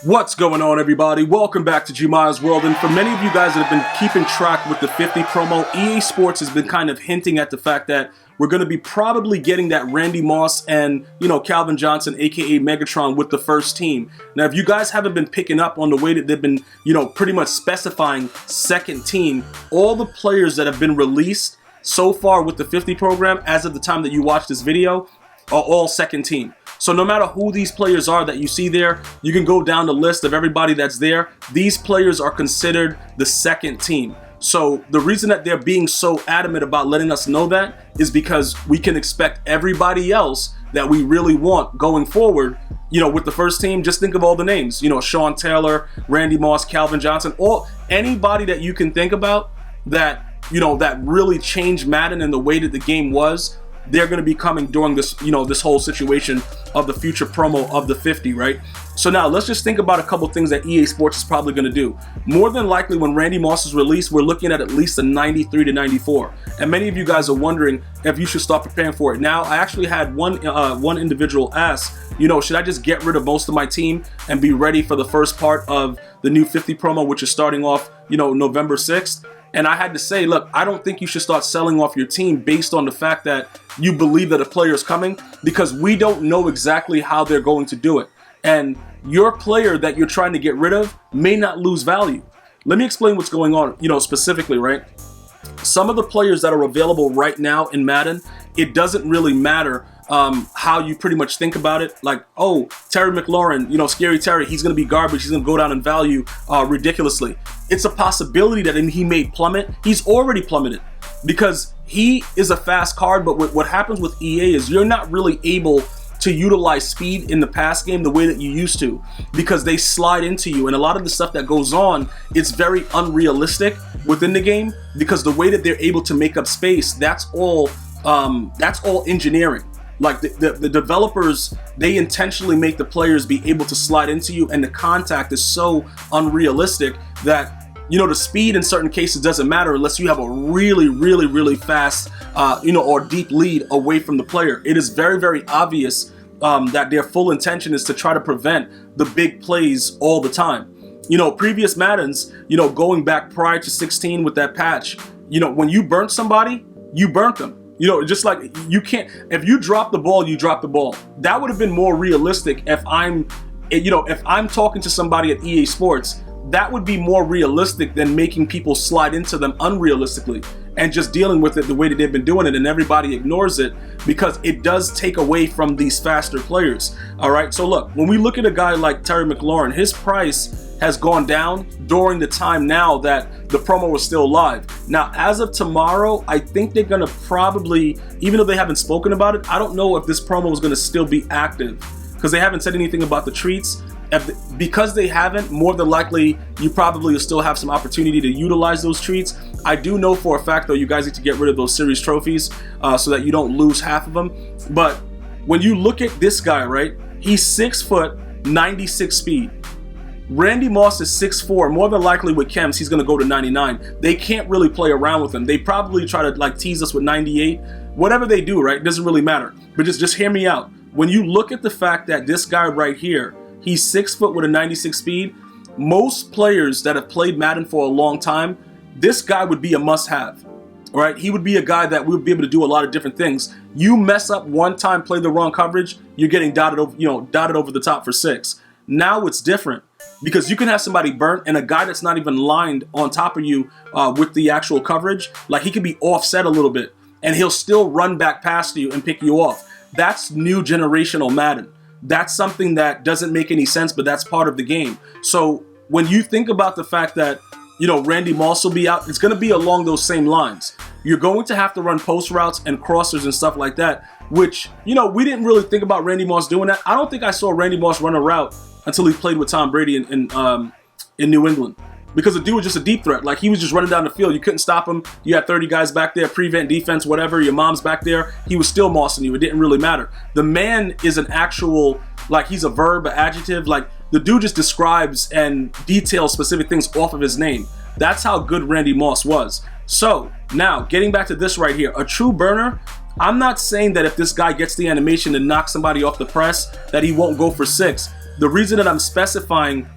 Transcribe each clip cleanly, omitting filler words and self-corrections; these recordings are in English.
What's going on, everybody? Welcome back to GmiasWorld. And for many of you guys that have been keeping track with the 50 promo, EA Sports has been kind of hinting at the fact that we're going to be probably getting that Randy Moss and, Calvin Johnson, aka Megatron, with the first team. Now, if you guys haven't been picking up on the way that they've been, pretty much specifying second team, all the players that have been released so far with the 50 program, as of the time that you watch this video, are all second team. So no matter who these players are that you see there, you can go down the list of everybody that's there. These players are considered the second team. So the reason that they're being so adamant about letting us know that is because we can expect everybody else that we really want going forward, with the first team. Just think of all the names, Sean Taylor, Randy Moss, Calvin Johnson, anybody that you can think about that, that really changed Madden and the way that the game was. They're going to be coming during this, this whole situation of the future promo of the 50, right? So now let's just think about a couple things that EA Sports is probably going to do. More than likely, when Randy Moss is released, we're looking at least a 93 to 94. And many of you guys are wondering if you should start preparing for it. Now, I actually had one individual ask, should I just get rid of most of my team and be ready for the first part of the new 50 promo, which is starting off, November 6th? And I had to say, look, I don't think you should start selling off your team based on the fact that you believe that a player is coming, because we don't know exactly how they're going to do it. And your player that you're trying to get rid of may not lose value. Let me explain what's going on, specifically, right? Some of the players that are available right now in Madden, it doesn't really matter how you pretty much think about it. Like, oh, Terry McLaurin, Scary Terry, he's going to be garbage. He's going to go down in value ridiculously. It's a possibility that he may plummet. He's already plummeted because he is a fast card. But what happens with EA is you're not really able to utilize speed in the pass game the way that you used to, because they slide into you. And a lot of the stuff that goes on, it's very unrealistic within the game, because the way that they're able to make up space, that's all engineering. Like the developers, they intentionally make the players be able to slide into you, and the contact is so unrealistic that, the speed in certain cases doesn't matter unless you have a really, really, really fast, or deep lead away from the player. It is very, very obvious that their full intention is to try to prevent the big plays all the time. Previous Maddens, going back prior to 16 with that patch, when you burnt somebody, you burnt them. Just like you can't, if you drop the ball, you drop the ball. That would have been more realistic if I'm talking to somebody at EA Sports. That would be more realistic than making people slide into them unrealistically and just dealing with it the way that they've been doing it, and everybody ignores it because it does take away from these faster players. All right, so look, when we look at a guy like Terry McLaurin, his price has gone down during the time now that the promo was still live. Now, as of tomorrow, I think they're gonna probably, even though they haven't spoken about it, I don't know if this promo is gonna still be active because they haven't said anything about the treats. Because they haven't, more than likely, you probably will still have some opportunity to utilize those treats. I do know for a fact, though, you guys need to get rid of those series trophies so that you don't lose half of them. But when you look at this guy, right, he's 6 foot, 96 speed. Randy Moss is 6'4". More than likely with chems, he's going to go to 99. They can't really play around with him. They probably try to tease us with 98. Whatever they do, right, doesn't really matter. But just hear me out. When you look at the fact that this guy right here, he's 6 foot with a 96 speed. Most players that have played Madden for a long time, this guy would be a must-have. All right, he would be a guy that would be able to do a lot of different things. You mess up one time, play the wrong coverage, you're getting dotted over the top for 6. Now it's different because you can have somebody burnt and a guy that's not even lined on top of you with the actual coverage. Like, he could be offset a little bit and he'll still run back past you and pick you off. That's new generational Madden. That's something that doesn't make any sense, but that's part of the game. So when you think about the fact that, Randy Moss will be out, it's going to be along those same lines. You're going to have to run post routes and crossers and stuff like that, which, we didn't really think about Randy Moss doing that. I don't think I saw Randy Moss run a route until he played with Tom Brady in New England. Because the dude was just a deep threat. Like, he was just running down the field. You couldn't stop him. You had 30 guys back there, prevent, defense, whatever. Your mom's back there. He was still mossing you. It didn't really matter. The man is an actual, he's a verb, an adjective. The dude just describes and details specific things off of his name. That's how good Randy Moss was. So, now, getting back to this right here. A true burner, I'm not saying that if this guy gets the animation to knock somebody off the press, that he won't go for 6. The reason that I'm specifying,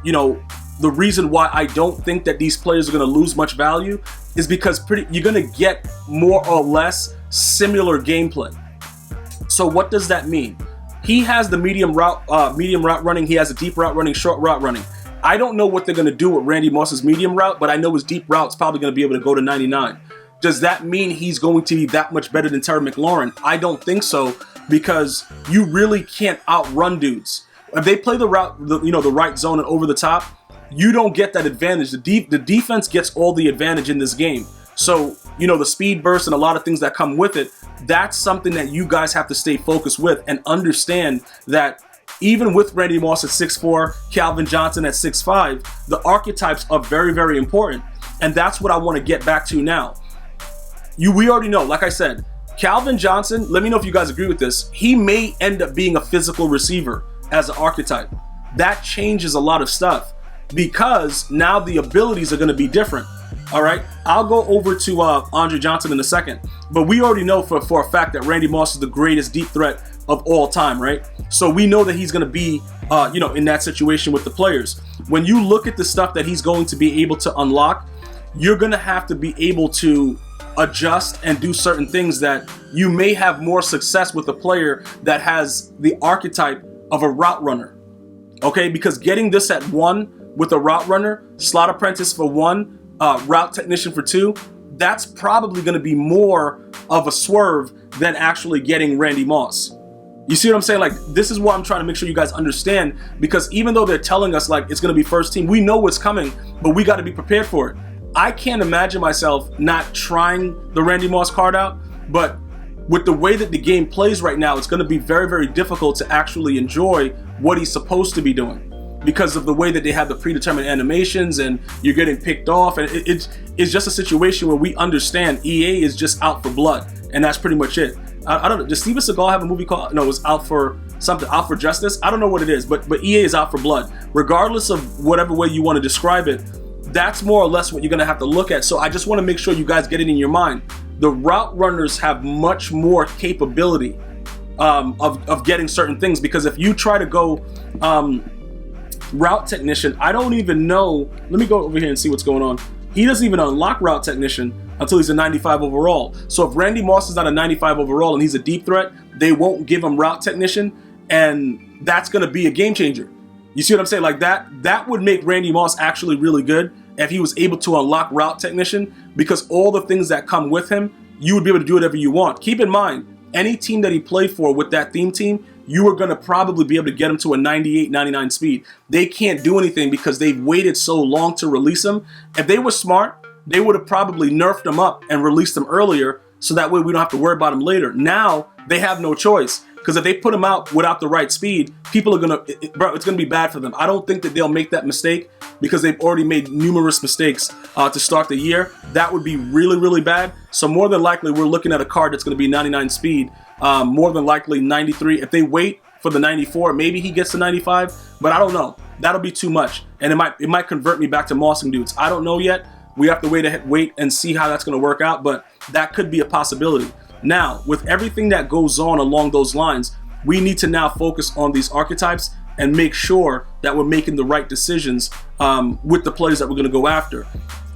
you know, the reason why I don't think that these players are going to lose much value is because you're going to get more or less similar gameplay. So what does that mean? He has the medium route running. He has a deep route running, short route running. I don't know what they're going to do with Randy Moss's medium route, but I know his deep route's probably going to be able to go to 99. Does that mean he's going to be that much better than Terry McLaurin? I don't think so, because you really can't outrun dudes. If they play the route, you know, the right zone and over the top, you don't get that advantage. The defense gets all the advantage in this game. So, you know, the speed burst and a lot of things that come with it, that's something that you guys have to stay focused with and understand that even with Randy Moss at 6'4", Calvin Johnson at 6'5", the archetypes are very, very important. And that's what I want to get back to now. We already know, like I said, Calvin Johnson, let me know if you guys agree with this, he may end up being a physical receiver as an archetype. That changes a lot of stuff because now the abilities are going to be different. All right, I'll go over to Andre Johnson in a second, but we already know for a fact that Randy Moss is the greatest deep threat of all time, right? So we know that he's going to be, you know, in that situation with the players. When you look at the stuff that he's going to be able to unlock, you're going to have to be able to adjust and do certain things that you may have more success with a player that has the archetype of a route runner. Okay, because getting this at 1 with a route runner, slot apprentice for 1, route technician for 2, that's probably going to be more of a swerve than actually getting Randy Moss. You see what I'm saying? Like, this is what I'm trying to make sure you guys understand, because even though they're telling us like it's going to be first team, we know what's coming, but we got to be prepared for it. I can't imagine myself not trying the Randy Moss card out, but with the way that the game plays right now, it's going to be very, very difficult to actually enjoy what he's supposed to be doing because of the way that they have the predetermined animations and you're getting picked off. And it's just a situation where we understand EA is just out for blood, and that's pretty much it. I don't know. Does Steven Seagal have a movie called, no, it was Out for something, Out for Justice? I don't know what it is, but EA is out for blood. Regardless of whatever way you want to describe it, that's more or less what you're going to have to look at. So I just want to make sure you guys get it in your mind. The route runners have much more capability of getting certain things, because if you try to go route technician, I don't even know. Let me go over here and see what's going on. He doesn't even unlock route technician until he's a 95 overall. So if Randy Moss is not a 95 overall and he's a deep threat, they won't give him route technician, and that's going to be a game changer. You see what I'm saying? Like that would make Randy Moss actually really good if he was able to unlock route technician, because all the things that come with him, you would be able to do whatever you want. Keep in mind, any team that he played for with that theme team, you are going to probably be able to get him to a 98, 99 speed. They can't do anything because they've waited so long to release him. If they were smart, they would have probably nerfed him up and released him earlier, so that way we don't have to worry about him later. Now they have no choice, because if they put him out without the right speed, people are gonna, it's gonna be bad for them. I don't think that they'll make that mistake, because they've already made numerous mistakes to start the year. That would be really, really bad. So more than likely, we're looking at a card that's gonna be 99 speed, more than likely 93. If they wait for the 94, maybe he gets to 95, but I don't know. That'll be too much, and it might convert me back to mossing dudes. I don't know yet. We have to wait and see how that's gonna work out, but that could be a possibility. Now, with everything that goes on along those lines, we need to now focus on these archetypes and make sure that we're making the right decisions with the players that we're going to go after.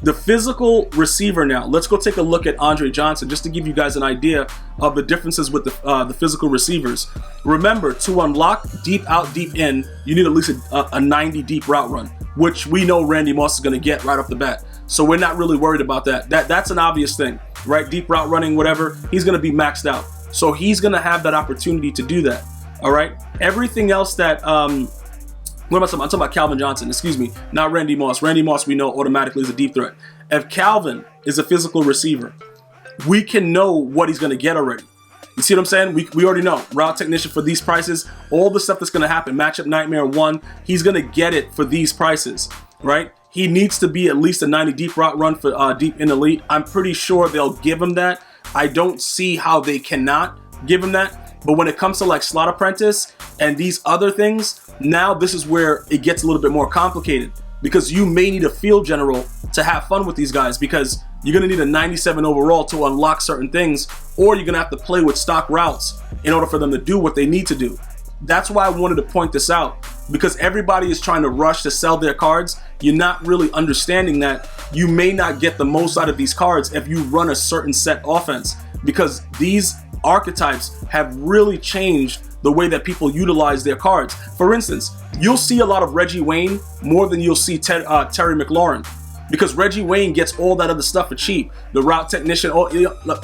The physical receiver now, let's go take a look at Andre Johnson, just to give you guys an idea of the differences with the physical receivers. Remember, to unlock deep out, deep in, you need at least a 90 deep route run, which we know Randy Moss is going to get right off the bat. So we're not really worried about that. That's an obvious thing, right? Deep route running, whatever, he's going to be maxed out. So he's going to have that opportunity to do that, all right? Everything else that, what am I talking about? I'm talking about Calvin Johnson, excuse me, not Randy Moss. Randy Moss, we know automatically is a deep threat. If Calvin is a physical receiver, we can know what he's going to get already. You see what I'm saying? We already know. Route technician for these prices, all the stuff that's going to happen, matchup nightmare 1, he's going to get it for these prices, right? He needs to be at least a 90 deep route run for deep in elite. I'm pretty sure they'll give him that. I don't see how they cannot give him that. But when it comes to like slot apprentice and these other things, now this is where it gets a little bit more complicated, because you may need a field general to have fun with these guys, because you're going to need a 97 overall to unlock certain things, or you're going to have to play with stock routes in order for them to do what they need to do. That's why I wanted to point this out, because everybody is trying to rush to sell their cards. You're not really understanding that you may not get the most out of these cards if you run a certain set offense, because these archetypes have really changed the way that people utilize their cards. For instance, you'll see a lot of Reggie Wayne more than you'll see Terry McLaurin, because Reggie Wayne gets all that other stuff for cheap. The route technician,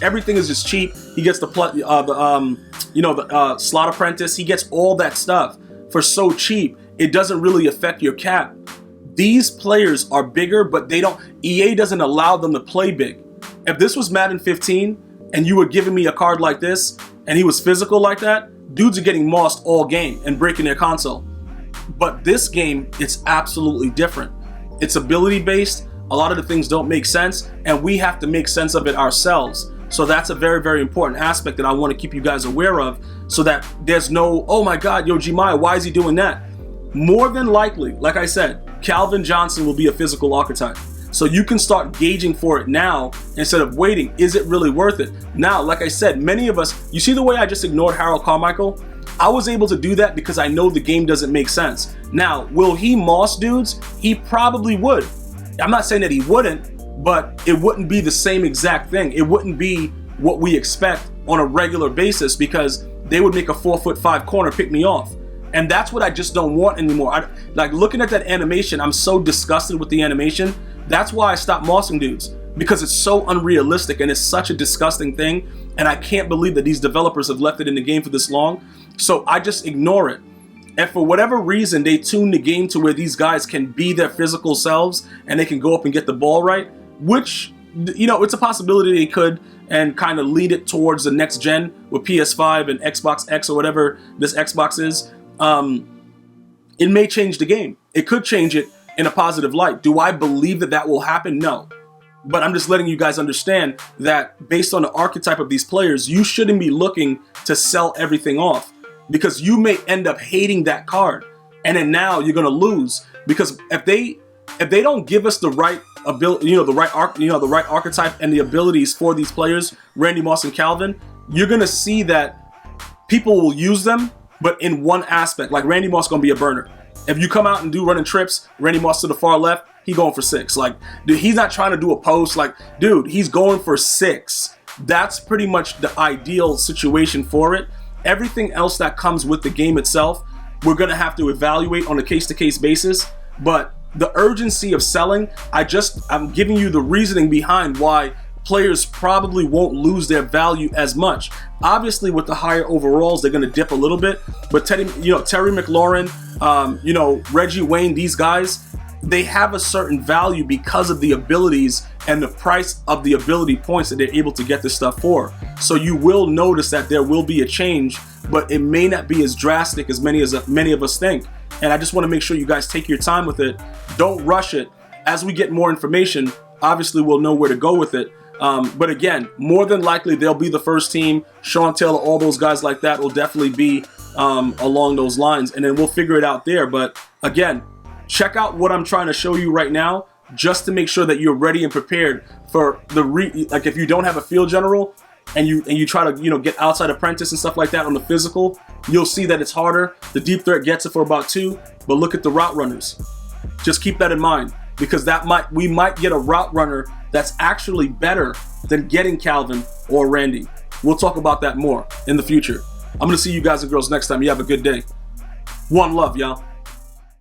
everything is just cheap. He gets the slot apprentice. He gets all that stuff for so cheap. It doesn't really affect your cap. These players are bigger, but they don't. EA doesn't allow them to play big. If this was Madden 15 and you were giving me a card like this and he was physical like that, dudes are getting mossed all game and breaking their console. But this game, it's absolutely different. It's ability based. A lot of the things don't make sense, and we have to make sense of it ourselves. So that's a very, very important aspect that I want to keep you guys aware of, so that there's no, oh my God, yo, Gmia, why is he doing that? More than likely, like I said, Calvin Johnson will be a physical archetype. So you can start gauging for it now instead of waiting. Is it really worth it? Now, like I said, many of us, you see the way I just ignored Harold Carmichael? I was able to do that because I know the game doesn't make sense. Now, will he moss dudes? He probably would. I'm not saying that he wouldn't, but it wouldn't be the same exact thing. It wouldn't be what we expect on a regular basis, because they would make a 4'5" corner pick me off. And that's what I just don't want anymore. Like looking at that animation, I'm so disgusted with the animation. That's why I stopped mossing dudes, because it's so unrealistic and it's such a disgusting thing. And I can't believe that these developers have left it in the game for this long. So I just ignore it. And for whatever reason, they tune the game to where these guys can be their physical selves and they can go up and get the ball right, which, you know, it's a possibility they could, and kind of lead it towards the next gen with PS5 and Xbox X or whatever this Xbox is. It may change the game. It could change it in a positive light. Do I believe that that will happen? No. But I'm just letting you guys understand that based on the archetype of these players, you shouldn't be looking to sell everything off, because you may end up hating that card, and then now you're gonna lose, because if they don't give us the right ability, the right archetype and the abilities for these players, Randy Moss and Calvin, you're gonna see that people will use them, but in one aspect. Like Randy Moss gonna be a burner. If you come out and do running trips, Randy Moss to the far left, he going for 6. Like, dude, he's not trying to do a post. Like, dude, he's going for 6. That's pretty much the ideal situation for it. Everything else that comes with the game itself, we're gonna have to evaluate on a case-to-case basis. But the urgency of selling, I'm giving you the reasoning behind why players probably won't lose their value as much. Obviously, with the higher overalls, they're gonna dip a little bit. But Terry McLaurin, Reggie Wayne, these guys, they have a certain value because of the abilities and the price of the ability points that they're able to get this stuff for. So you will notice that there will be a change, but it may not be as drastic as many of us think. And I just want to make sure you guys take your time with it. Don't rush it. As we get more information, obviously we'll know where to go with it. But again, more than likely they'll be the first team. Sean Taylor, all those guys like that will definitely be along those lines, and then we'll figure it out there. But again, check out what I'm trying to show you right now, just to make sure that you're ready and prepared for like if you don't have a field general and you try to get outside apprentice and stuff like that on the physical, you'll see that it's harder. The deep threat gets it for about 2, but look at the route runners. Just keep that in mind, because we might get a route runner that's actually better than getting Calvin or Randy. We'll talk about that more in the future. I'm gonna see you guys and girls next time. You have a good day. One love, y'all.